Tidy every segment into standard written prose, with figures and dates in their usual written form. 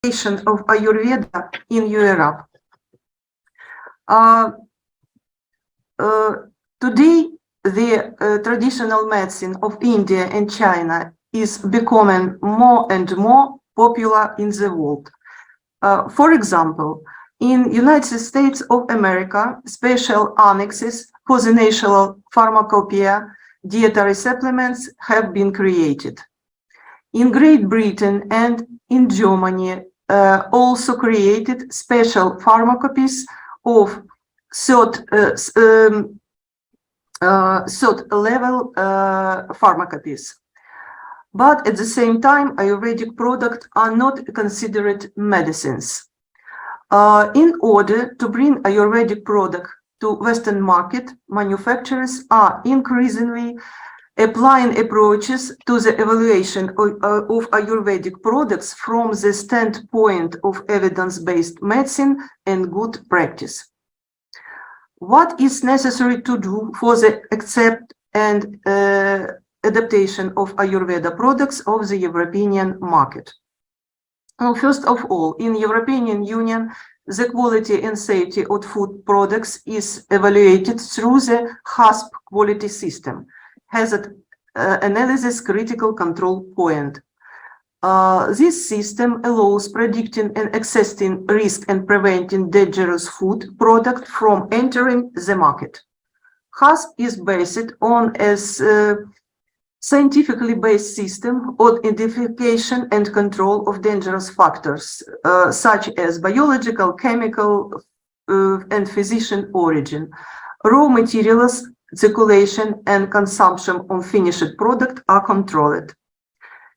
of Ayurveda in Europe. Today, the traditional medicine of India and China is becoming more and more popular in the world. For example, in United States of America, special annexes for the national pharmacopoeia dietary supplements have been created. In Great Britain and in Germany, also created special pharmacopoeias of third level pharmacopoeias. But at the same time, Ayurvedic products are not considered medicines. In order to bring Ayurvedic product to Western market, manufacturers are increasingly applying approaches to the evaluation of Ayurvedic products from the standpoint of evidence-based medicine and good practice. What is necessary to do for the accept and adaptation of Ayurveda products of the European market? Well, first of all, in European Union, the quality and safety of food products is evaluated through the HACCP quality system, Hazard Analysis Critical Control Point. This system allows predicting and assessing risk and preventing dangerous food product from entering the market. HACCP is based on a scientifically based system of identification and control of dangerous factors, such as biological, chemical, and physical origin. Raw materials, circulation, and consumption of finished product are controlled.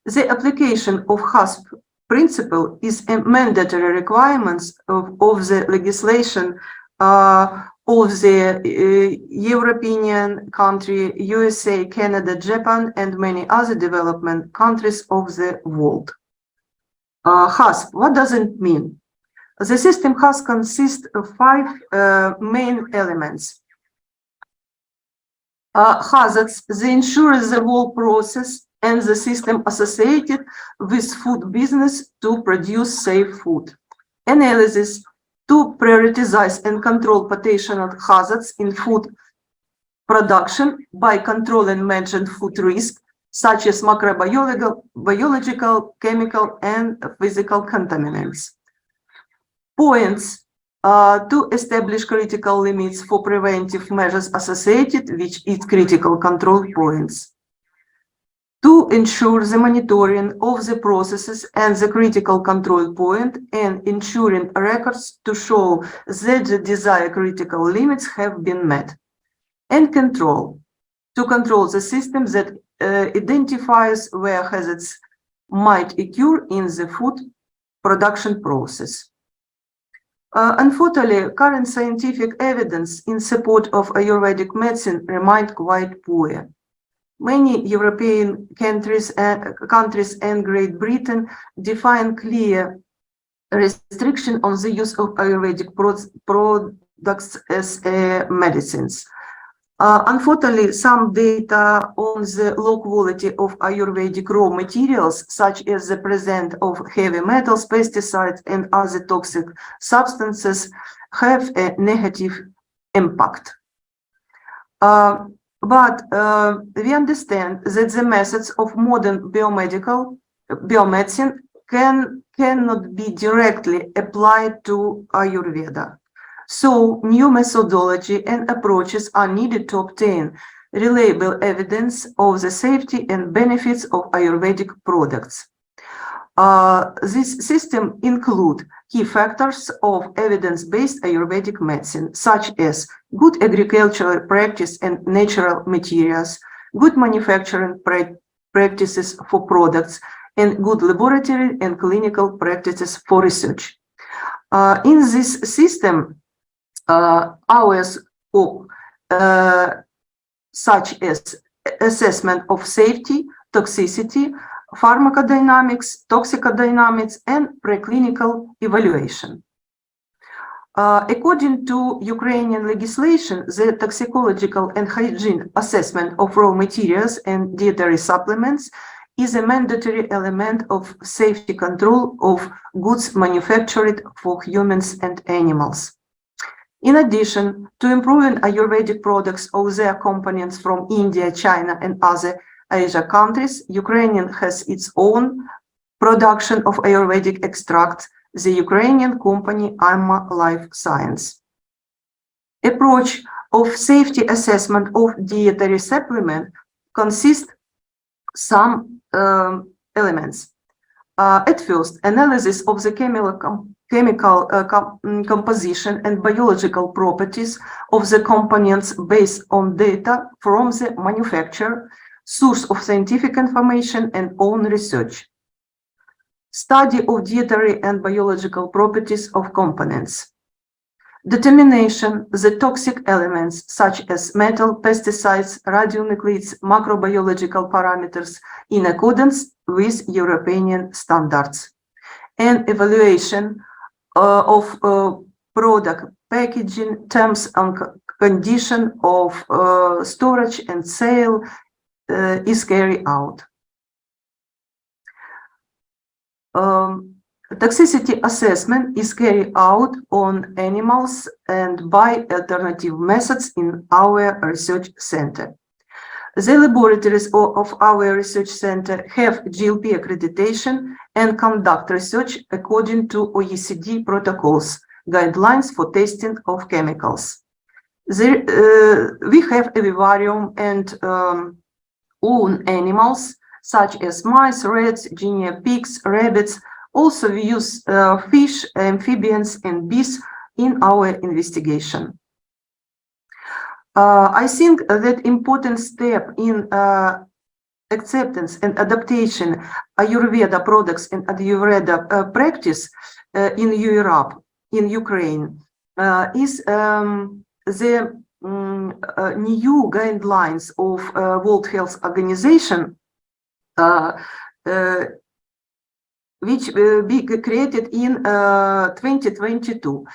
The application of HACCP principle is a mandatory requirement of the legislation of the European country, USA, Canada, Japan, and many other development countries of the world. HACCP, what does it mean? The system HACCP consists of 5 main elements. Hazards, they ensure the whole process and the system associated with food business to produce safe food. Analysis, to prioritize and control potential hazards in food production by controlling mentioned food risk, such as microbiological, biological, chemical, and physical contaminants. Points, to establish critical limits for preventive measures associated with its critical control points. To ensure the monitoring of the processes and the critical control point and ensuring records to show that the desired critical limits have been met. And control, to control the system that identifies where hazards might occur in the food production process. Unfortunately, current scientific evidence in support of Ayurvedic medicine remains quite poor. Many European countries and Great Britain define clear restriction on the use of Ayurvedic products as medicines. Unfortunately, some data on the low quality of Ayurvedic raw materials, such as the presence of heavy metals, pesticides, and other toxic substances, have a negative impact. But we understand that the methods of modern biomedicine cannot be directly applied to Ayurveda. So new methodology and approaches are needed to obtain reliable evidence of the safety and benefits of Ayurvedic products. This system includes key factors of evidence-based Ayurvedic medicine, such as good agricultural practice and natural materials, good manufacturing practices for products, and good laboratory and clinical practices for research. In this system, hours of such as assessment of safety, toxicity, pharmacodynamics, toxicodynamics, and preclinical evaluation. According to Ukrainian legislation, the toxicological and hygiene assessment of raw materials and dietary supplements is a mandatory element of safety control of goods manufactured for humans and animals. In addition to improving Ayurvedic products of their components from India, China, and other Asia countries, Ukraine has its own production of Ayurvedic extracts, the Ukrainian company Alma Life Science. Approach of safety assessment of dietary supplement consists some elements. At first, analysis of the chemical composition and biological properties of the components based on data from the manufacturer, source of scientific information, and own research. Study of dietary and biological properties of components. Determination the toxic elements such as metal, pesticides, radionuclides, macrobiological parameters in accordance with European standards. And evaluation of product packaging, terms and condition of storage and sale is carried out. Toxicity assessment is carried out on animals and by alternative methods in our research center. The laboratories of our research center have GLP accreditation and conduct research according to OECD protocols, guidelines for testing of chemicals. We have a vivarium and own animals such as mice, rats, guinea pigs, rabbits. Also, we use fish, amphibians, and bees in our investigation. I think that important step in acceptance and adaptation Ayurveda products and Ayurveda practice in Europe, in Ukraine, is the new guidelines of World Health Organization, which be created in 2022.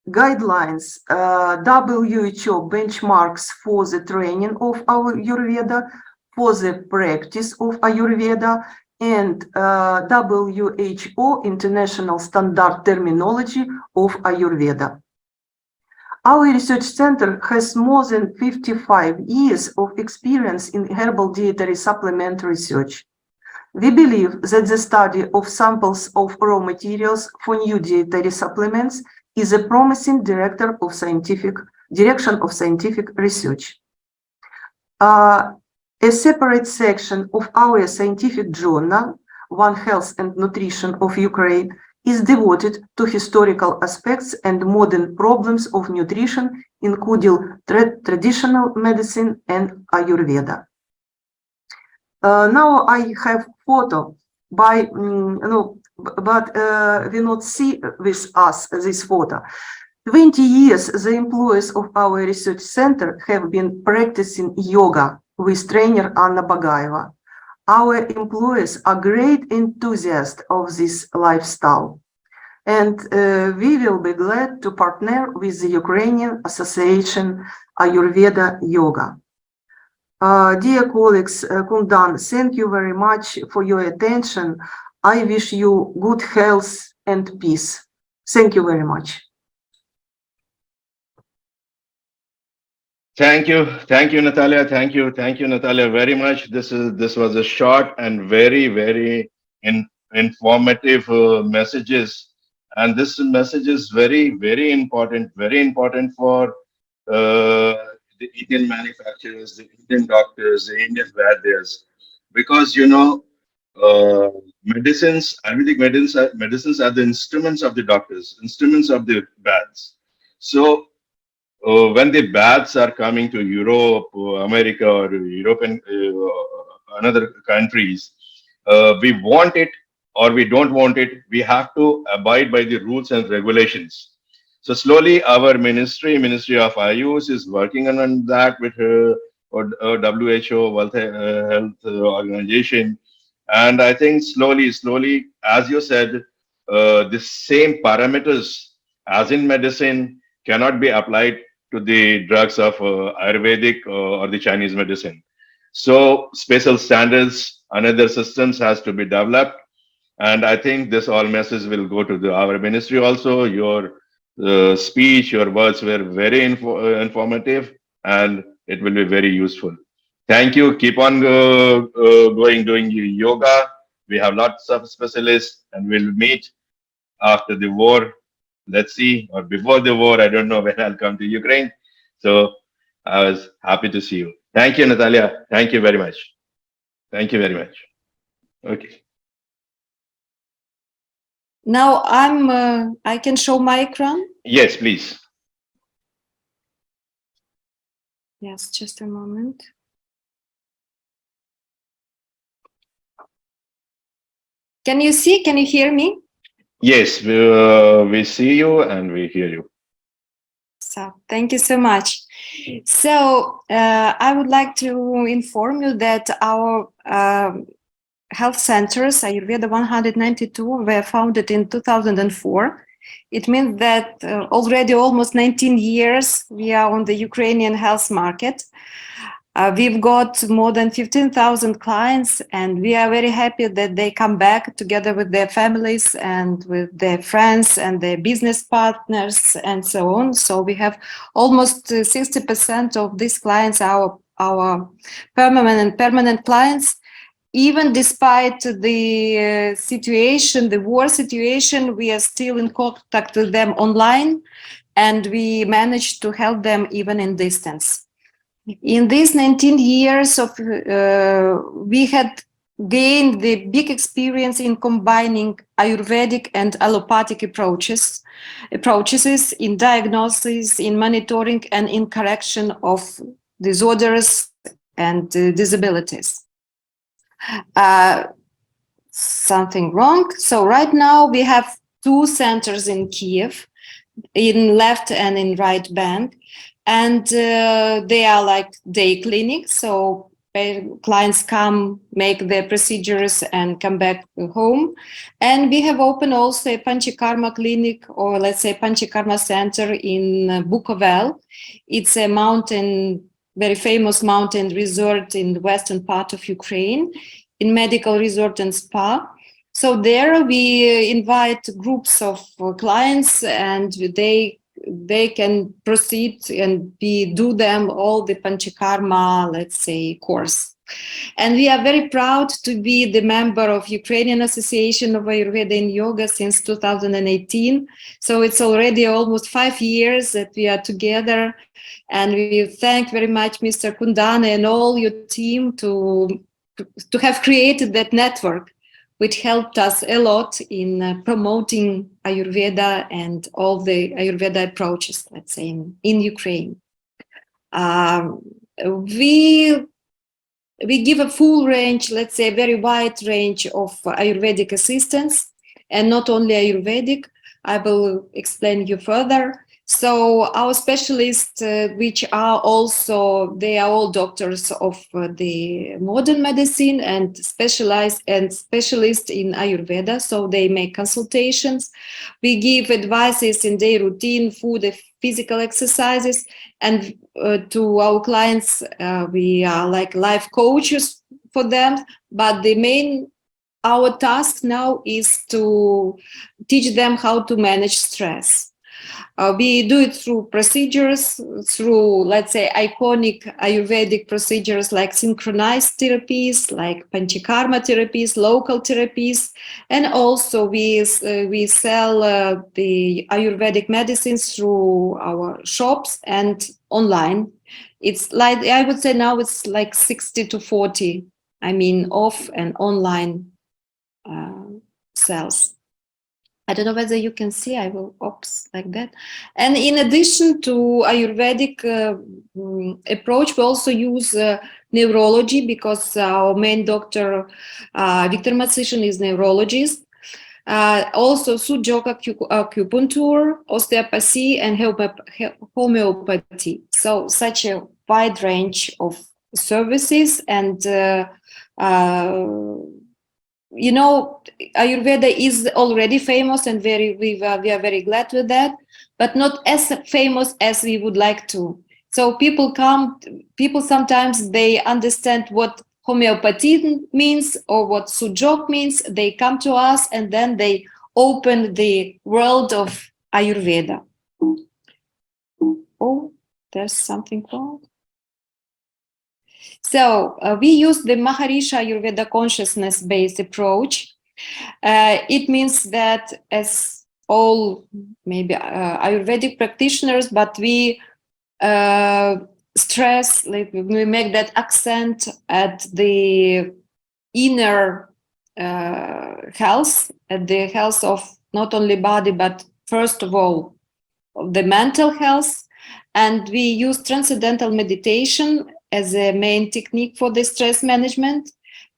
Guidelines, WHO benchmarks for the training of Ayurveda, for the practice of Ayurveda, and WHO international standard terminology of Ayurveda. Our research center has more than 55 years of experience in herbal dietary supplement research. We believe that the study of samples of raw materials for new dietary supplements is a promising direction of scientific research. A separate section of our scientific journal, One Health and Nutrition of Ukraine, is devoted to historical aspects and modern problems of nutrition, including traditional medicine and Ayurveda. Now I have photo by, but we not see with us this photo. 20 years, the employees of our research center have been practicing yoga with trainer Anna Bagaeva. Our employees are great enthusiasts of this lifestyle, and we will be glad to partner with the Ukrainian Association Ayurveda Yoga. Dear colleagues, Kundan, thank you very much for your attention. I wish you good health and peace. Thank you very much. Thank you, Natalia. Thank you, Natalia, very much. This was a short and very informative messages, and this message is very important for the Indian manufacturers, the Indian doctors, the Indian Vaidyas, because medicines, Ayurvedic medicines are the instruments of the doctors, instruments of the baths. So when the baths are coming to Europe, America, or European another countries, we want it or we don't want it, we have to abide by the rules and regulations. So slowly, our Ministry of Ayush is working on that with WHO, World Health Organization, and I think slowly, as you said, the same parameters as in medicine cannot be applied to the drugs of Ayurvedic or the Chinese medicine. So special standards, another systems has to be developed. And I think this all message will go to our ministry also. Your speech, your words were very informative, and it will be very useful. Thank you. Keep on going, doing yoga. We have lots of specialists, and we'll meet after the war. Let's see, or before the war. I don't know when I'll come to Ukraine. So I was happy to see you. Thank you, Natalia. Thank you very much. Thank you very much. Okay. Now I can show my icon. Yes, please. Yes, just a moment. Can you see? Can you hear me? Yes, we see you and we hear you. So thank you so much. So I would like to inform you that our health centers, Ayurveda 192, were founded in 2004. It means that already almost 19 years we are on the Ukrainian health market. We've got more than 15,000 clients, and we are very happy that they come back together with their families and with their friends and their business partners and so on. So we have almost 60% of these clients are our permanent clients. Even despite the situation, the war situation, we are still in contact with them online, and we managed to help them even in distance. In these 19 years of, we had gained the big experience in combining Ayurvedic and allopathic approaches in diagnosis, in monitoring, and in correction of disorders and disabilities. Something wrong. So right now we have 2 centers in Kiev, in left and in right bank. And they are like day clinics, so clients come, make their procedures and come back home. And we have opened also a Panchakarma clinic, or let's say Panchakarma center in Bukovel. It's a mountain, very famous mountain resort in the western part of Ukraine, in medical resort and spa. So there we invite groups of clients, and they can proceed and do them all the Panchakarma, let's say, course. And we are very proud to be the member of Ukrainian Association of Ayurveda in Yoga since 2018. So it's already almost 5 years that we are together. And we thank very much Mr. Kundana and all your team to have created that network, which helped us a lot in promoting Ayurveda and all the Ayurveda approaches, let's say, in Ukraine. We give a full range, let's say a very wide range of Ayurvedic assistance, and not only Ayurvedic. I will explain you further. So our specialists, which are also, they are all doctors of the modern medicine and specialists in Ayurveda. So they make consultations. We give advices in their routine, food, physical exercises, and to our clients, we are like life coaches for them. But our task now is to teach them how to manage stress. We do it through procedures, through, let's say, iconic Ayurvedic procedures like synchronized therapies, like Panchakarma therapies, local therapies, and also we sell the Ayurvedic medicines through our shops and online. It's like, I would say now it's like 60 to 40, I mean, off and online sales. I don't know whether you can see, I will ops like that. And in addition to Ayurvedic approach, we also use neurology, because our main doctor, Victor Matsishin, is neurologist. Also Sujok acupuncture, osteopathy, and homeopathy. So such a wide range of services, and you know, Ayurveda is already famous, and we are very glad with that, but not as famous as we would like to. So people sometimes they understand what homeopathy means or what sujok means. They come to us and then they open the world of Ayurveda. Oh, there's something wrong. So we use the Maharishi Ayurveda consciousness-based approach. It means that as all maybe Ayurvedic practitioners, but we stress, like we make that accent at the inner health, at the health of not only body, but first of all, the mental health. And we use transcendental meditation as a main technique for the stress management,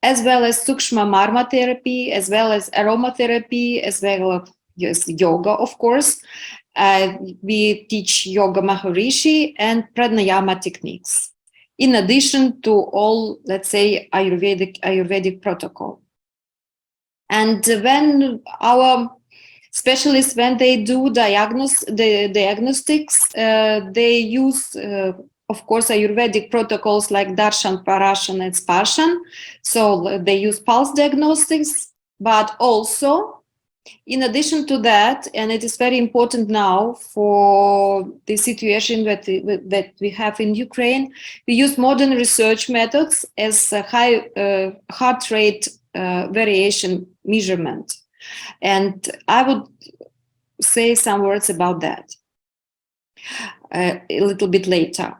as well as Sukshma Marma therapy, as well as aromatherapy, as well as yoga, of course. We teach Yoga Maharishi and Pranayama techniques, in addition to all, let's say, Ayurvedic protocol. And when our specialists, when they do the diagnostics, they use, of course, Ayurvedic protocols like Darshan, Parashan, and Sparshan. So they use pulse diagnostics, but also, in addition to that, and it is very important now for the situation that we have in Ukraine, we use modern research methods as a high heart rate variation measurement. And I would say some words about that a little bit later.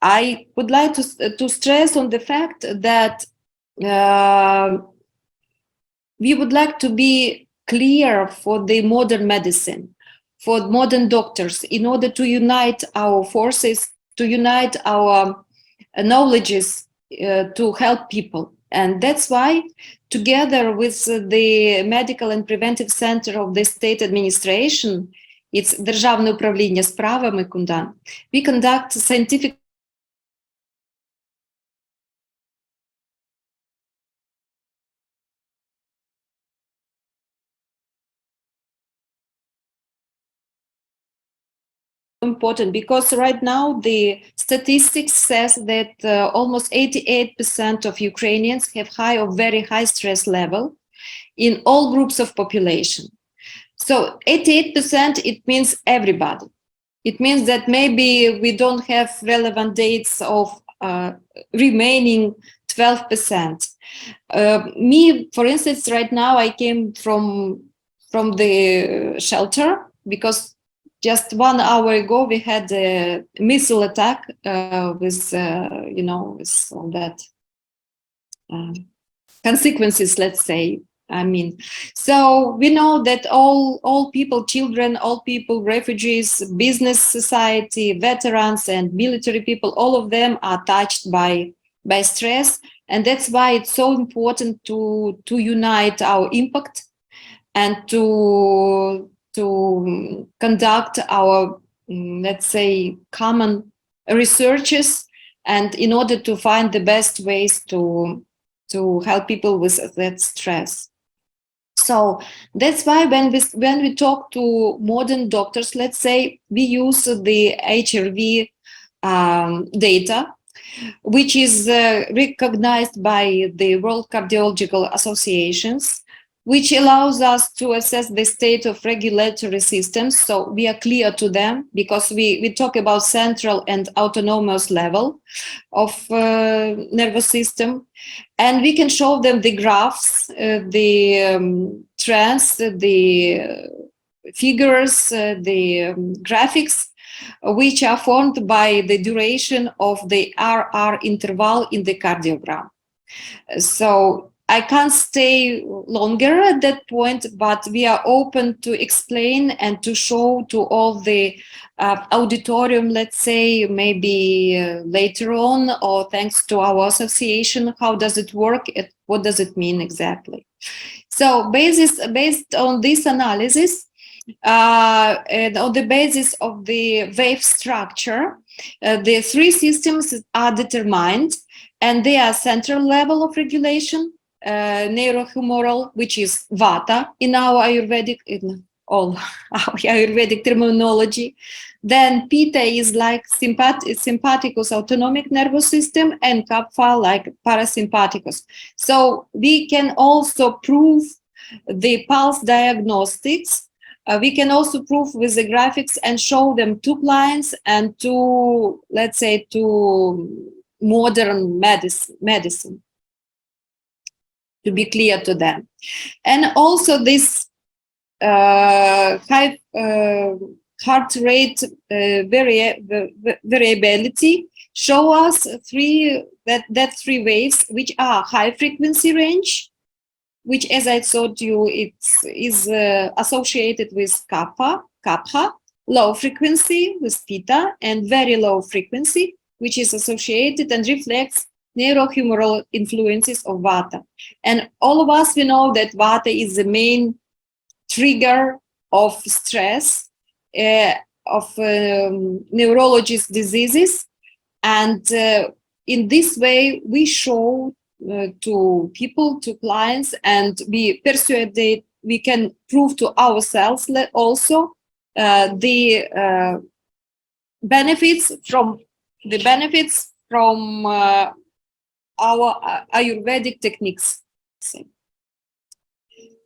I would like to stress on the fact that we would like to be clear for the modern medicine, for modern doctors, in order to unite our forces, to unite our knowledges to help people. And that's why, together with the Medical and Preventive Center of the State Administration, it's Державне управління справами Kundan, we conduct scientific important, because right now the statistics says that almost 88% of Ukrainians have high or very high stress level in all groups of population. So 88%, it means everybody. It means that maybe we don't have relevant dates of remaining 12%. Me, for instance, right now I came from the shelter because just 1 hour ago, we had a missile attack with, with all that consequences, let's say. I mean, so we know that all people, children, all people, refugees, business society, veterans, and military people, all of them are touched by stress. And that's why it's so important to unite our impact and to conduct our, let's say, common researches, and in order to find the best ways to help people with that stress. So that's why when we talk to modern doctors, let's say, we use the HRV data, which is recognized by the World Cardiological Associations, which allows us to assess the state of regulatory systems. So we are clear to them, because we talk about central and autonomous level of nervous system. And we can show them the graphs, the trends, the figures, the graphics, which are formed by the duration of the RR interval in the cardiogram. So I can't stay longer at that point, but we are open to explain and to show to all the auditorium, let's say, maybe later on, or thanks to our association, how does it work? What does it mean exactly? So based on this analysis, and on the basis of the wave structure, the 3 systems are determined, and they are central level of regulation, neurohumoral, which is Vata in our Ayurvedic, in all our Ayurvedic terminology. Then Pitta is like sympathicus autonomic nervous system, and Kapha like parasympathicus. So we can also prove the pulse diagnostics. We can also prove with the graphics and show them to clients and to, let's say, to modern medicine, to be clear to them. And also this high heart rate variability show us three waves, which are high frequency range, which, as I told you, it is associated with Kapha, low frequency with Pitta, and very low frequency, which is associated and reflects neurohumoral influences of Vata. And all of us, we know that Vata is the main trigger of stress, of neurologist diseases. And in this way, we show to people, to clients, and we persuade that we can prove to ourselves also the benefits from our Ayurvedic techniques.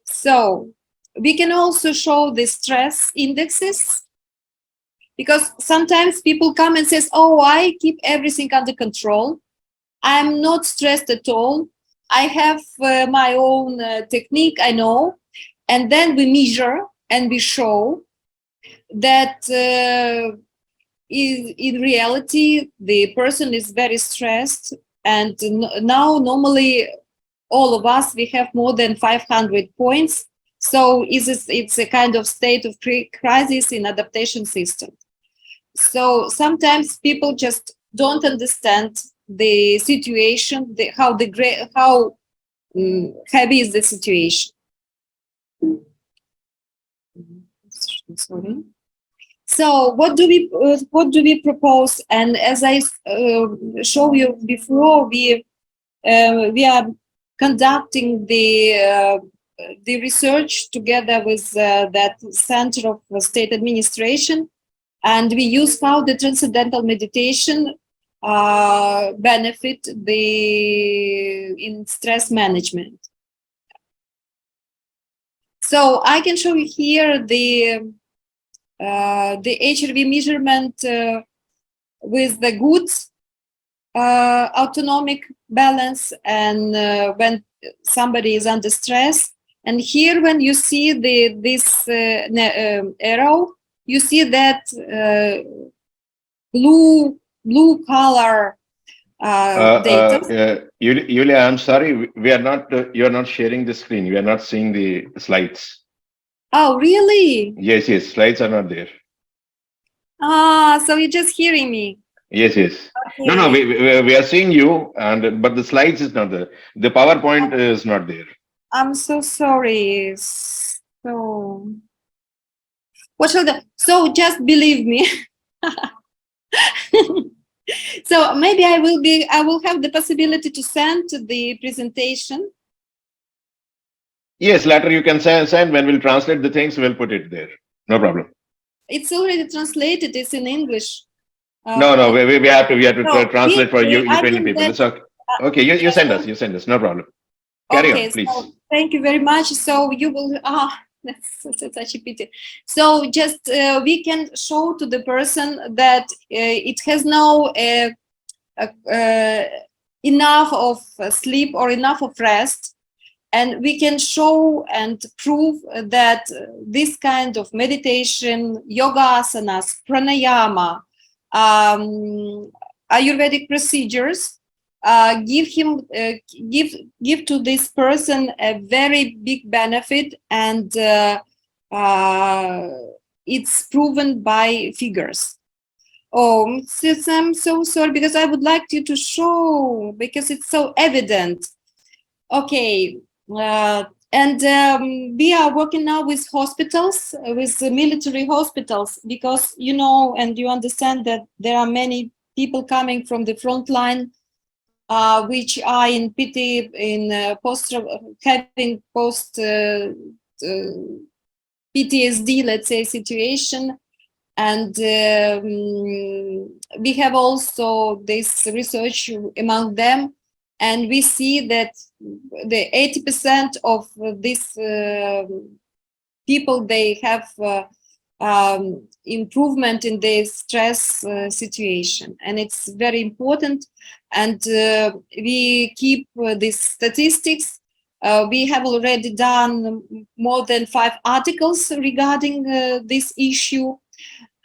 So we can also show the stress indexes, because sometimes people come and says, oh, I keep everything under control. I'm not stressed at all. I have my own technique, I know. And then we measure and we show that in reality, the person is very stressed. And now normally all of us, we have more than 500 points. So it's a kind of state of crisis in adaptation system. So sometimes people just don't understand the situation, how heavy is the situation. Sorry. So what do we propose? And as I showed you before, we are conducting the research together with that Center of State Administration, and we use how the transcendental meditation benefit in stress management. So I can show you here the HRV measurement with the good autonomic balance, and when somebody is under stress. And here, when you see this arrow, you see that blue color data. Yulia, I'm sorry, we are not. You are not sharing the screen. We are not seeing the slides. Oh, really? Yes, slides are not there. So you're just hearing me. Yes. Okay. No, we are seeing you, but the slides is not there. The PowerPoint is not there. I'm so sorry. So what should I? So just believe me. So maybe I will have the possibility to send the presentation. Yes, later you can send. When we'll translate the things, we'll put it there. No problem. It's already translated. It's in English. No, we have to translate for Ukrainian people. That, it's okay. Okay, you send us. You send us. No problem. Carry on, please. So thank you very much. So you will. That's such a pity. So just we can show to the person that it has no enough of sleep or enough of rest, and we can show and prove that this kind of meditation, yoga asanas, pranayama, Ayurvedic procedures give to this person a very big benefit, and it's proven by figures. Oh, I'm so sorry, because I would like you to show, because it's so evident. Okay, and we are working now with hospitals, with military hospitals, because you know and you understand that there are many people coming from the front line which are in PT, in having post PTSD, let's say, situation. And we have also this research among them, and we see that the 80% of these people, they have improvement in their stress situation, and it's very important. And we keep these statistics. We have already done more than 5 articles regarding this issue.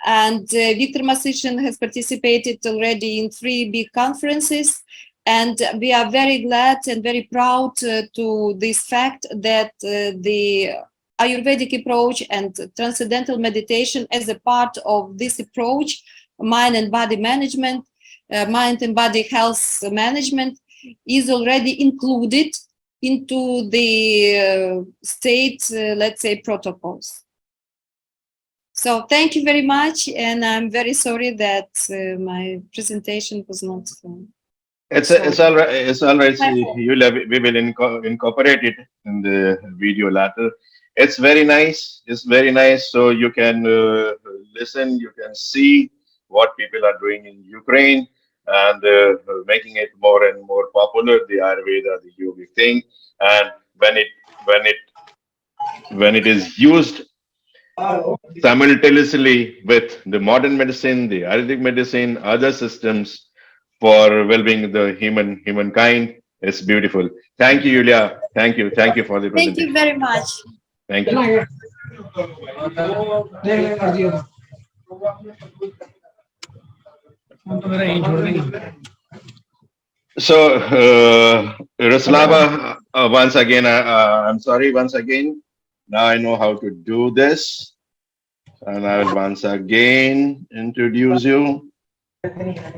And Viktor Masichin has participated already in 3 big conferences. And we are very glad and very proud to this fact that the Ayurvedic approach and transcendental meditation as a part of this approach, mind and body management, mind and body health management, is already included into the state, let's say, protocols. So thank you very much, and I'm very sorry that my presentation was not. It's all right. It's all right. Yulia, we will incorporate it in the video later. It's very nice. It's very nice. So you can listen. You can see what people are doing in Ukraine and making it more and more popular. The Ayurveda, the yogic thing, and when it is used simultaneously with the modern medicine, the Ayurvedic medicine, other systems for well-being of the humankind. It's beautiful. Thank you, Yulia. Thank you for the presentation. Thank you very much. Thank you. So, Ruslava, once again, I'm sorry once again. Now I know how to do this. And I will once again introduce you.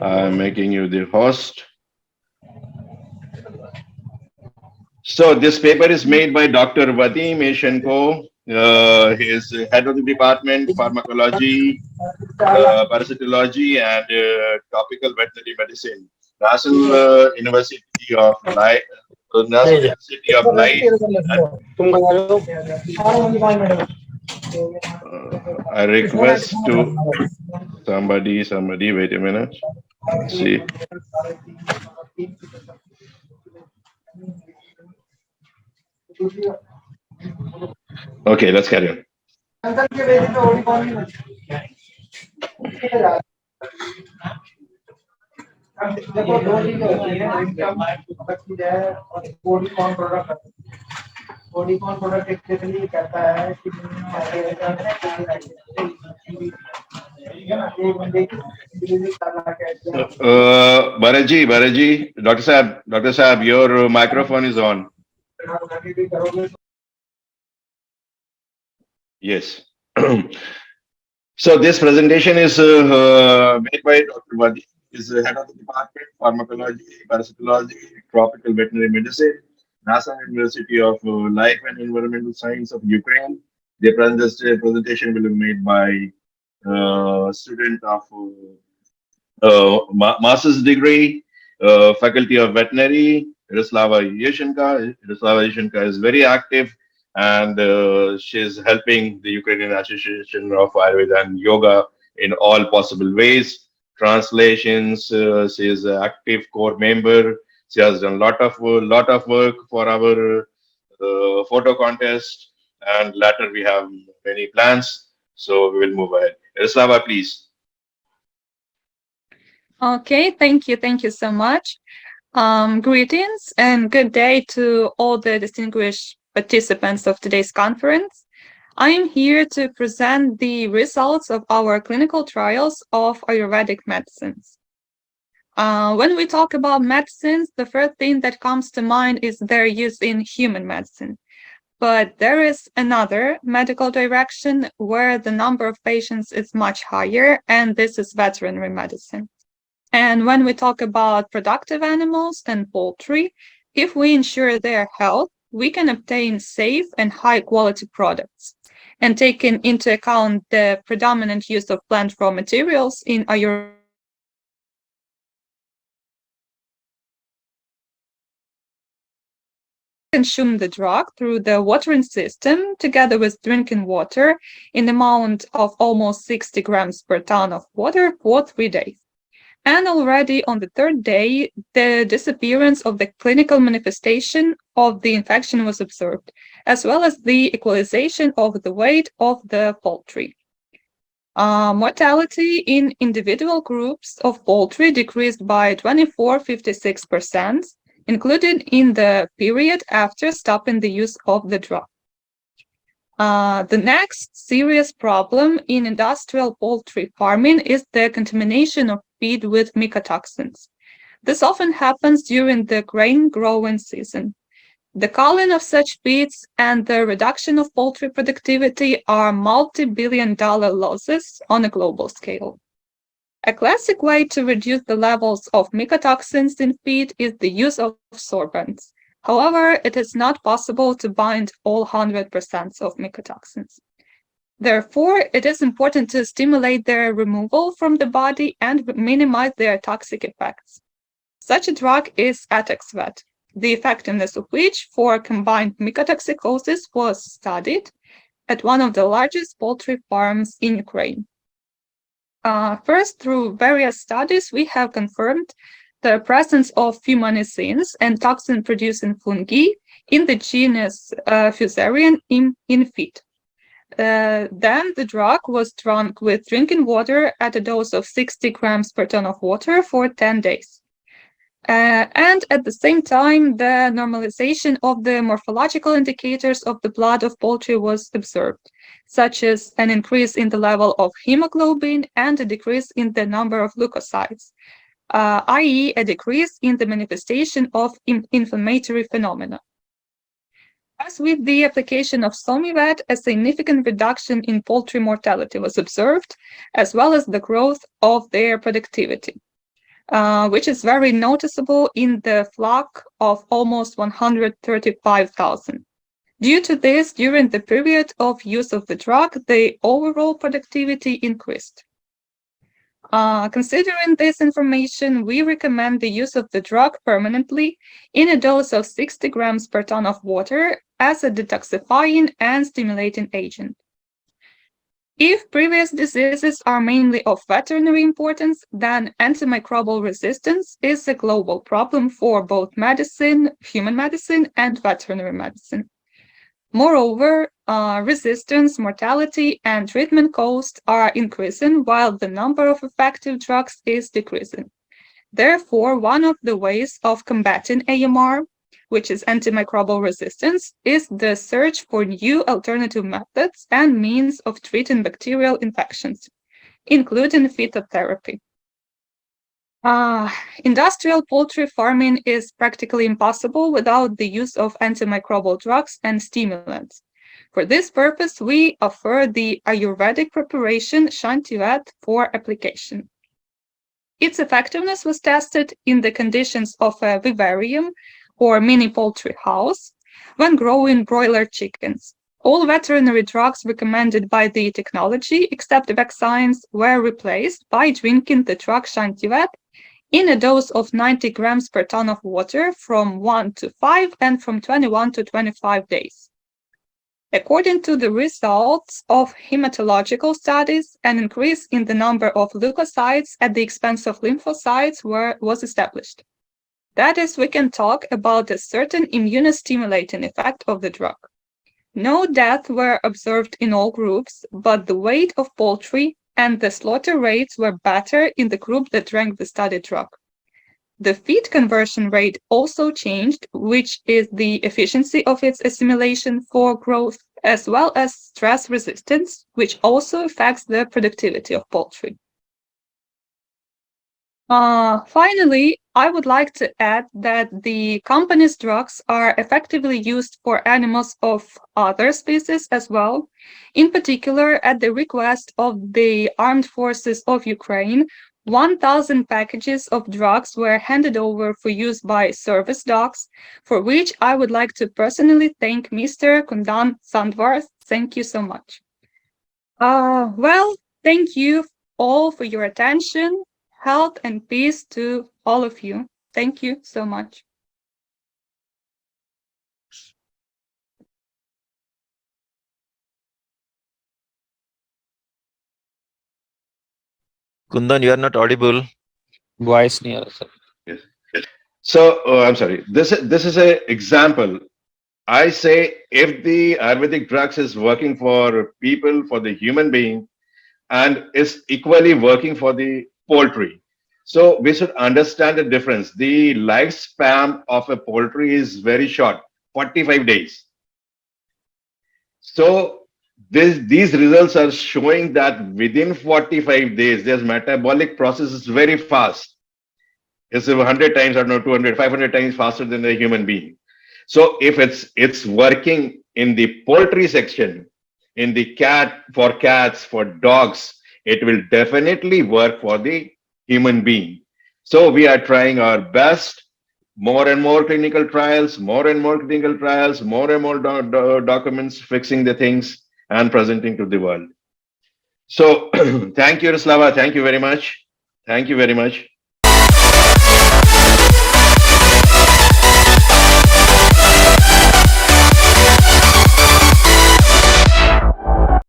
I'm making you the host. So this paper is made by Dr. Vadim Eshenko. He is head of the department, pharmacology, parasitology, and tropical veterinary medicine. National University of Light. National University of Light. I request to somebody, wait a minute. Let's see. Okay, let's carry on. Baraji, Dr. Saab, your microphone is on. Yes. So this presentation is made by Dr. Vadim. Is the head of the department, pharmacology, parasitology, tropical veterinary medicine, National University of Life and Environmental Science of Ukraine. The presentation will be made by student of master's degree, faculty of veterinary, Yaroslava Yeshenka. Yaroslava Yeshenka is very active, and she's helping the Ukrainian Association of Ayurveda and Yoga in all possible ways. Translations, she is an active core member. She has done lot of work for our photo contest, and later we have many plans. So we will move ahead. Yaroslava, please. Okay, thank you so much. Greetings and good day to all the distinguished participants of today's conference. I am here to present the results of our clinical trials of Ayurvedic medicines. When we talk about medicines, the first thing that comes to mind is their use in human medicine. But there is another medical direction where the number of patients is much higher, and this is veterinary medicine. And when we talk about productive animals and poultry, if we ensure their health, we can obtain safe and high quality products. And taking into account the predominant use of plant raw materials in Ayurveda, consume the drug through the watering system together with drinking water in amount of almost 60 grams per ton of water for 3 days. And already on the 3rd day, the disappearance of the clinical manifestation of the infection was observed, as well as the equalization of the weight of the poultry. Mortality in individual groups of poultry decreased by 24.56%, included in the period after stopping the use of the drug. The next serious problem in industrial poultry farming is the contamination of feed with mycotoxins. This often happens during the grain growing season. The culling of such feeds and the reduction of poultry productivity are multi-billion-dollar losses on a global scale. A classic way to reduce the levels of mycotoxins in feed is the use of sorbents. However, it is not possible to bind all 100% of mycotoxins. Therefore, it is important to stimulate their removal from the body and minimize their toxic effects. Such a drug is Ataxvet, the effectiveness of which for combined mycotoxicosis was studied at one of the largest poultry farms in Ukraine. First, through various studies, we have confirmed the presence of fumanicins and toxin-producing fungi in the genus Fusarium in feed. Then the drug was drunk with drinking water at a dose of 60 grams per ton of water for 10 days. And at the same time, the normalization of the morphological indicators of the blood of poultry was observed, such as an increase in the level of hemoglobin and a decrease in the number of leukocytes, i.e. a decrease in the manifestation of inflammatory phenomena. As with the application of Somivet, a significant reduction in poultry mortality was observed, as well as the growth of their productivity, which is very noticeable in the flock of almost 135,000. Due to this, during the period of use of the drug, the overall productivity increased. Considering this information, we recommend the use of the drug permanently in a dose of 60 grams per ton of water as a detoxifying and stimulating agent. If previous diseases are mainly of veterinary importance, then antimicrobial resistance is a global problem for both medicine, human medicine, and veterinary medicine. Moreover, resistance, mortality, and treatment cost are increasing while the number of effective drugs is decreasing. Therefore, one of the ways of combating AMR, which is antimicrobial resistance, is the search for new alternative methods and means of treating bacterial infections, including phytotherapy. Industrial poultry farming is practically impossible without the use of antimicrobial drugs and stimulants. For this purpose, we offer the Ayurvedic preparation Shantivat for application. Its effectiveness was tested in the conditions of a vivarium or mini poultry house when growing broiler chickens. All veterinary drugs recommended by the technology, except vaccines, were replaced by drinking the drug Shantivat in a dose of 90 grams per ton of water from 1 to 5 and from 21 to 25 days. According to the results of hematological studies, an increase in the number of leukocytes at the expense of lymphocytes was established. That is, we can talk about a certain immunostimulating effect of the drug. No deaths were observed in all groups, but the weight of poultry and the slaughter rates were better in the group that drank the study drug. The feed conversion rate also changed, which is the efficiency of its assimilation for growth, as well as stress resistance, which also affects the productivity of poultry. Finally, I would like to add that the company's drugs are effectively used for animals of other species as well. In particular, at the request of the Armed Forces of Ukraine, 1,000 packages of drugs were handed over for use by service dogs, for which I would like to personally thank Mr. Kundan Sandvar. Thank you so much. Well, thank you all for your attention. Health and peace to all of you. Thank you so much. Kundan, you are not audible. Voice near, sir. Yes. So, I'm sorry. This is a example. I say if the Ayurvedic drugs is working for people, for the human being, and is equally working for the poultry. So we should understand the difference. The lifespan of a poultry is very short, 45 days. So these results are showing that within 45 days, their metabolic process is very fast. It's 100 times, I don't know, 200, 500 times faster than the human being. So if it's working in the poultry section, in the for cats, for dogs, it will definitely work for the human being. So we are trying our best, more and more clinical trials, more and more clinical trials, more and more documents fixing the things and presenting to the world. So thank you, Slava. Thank you very much. Thank you very much.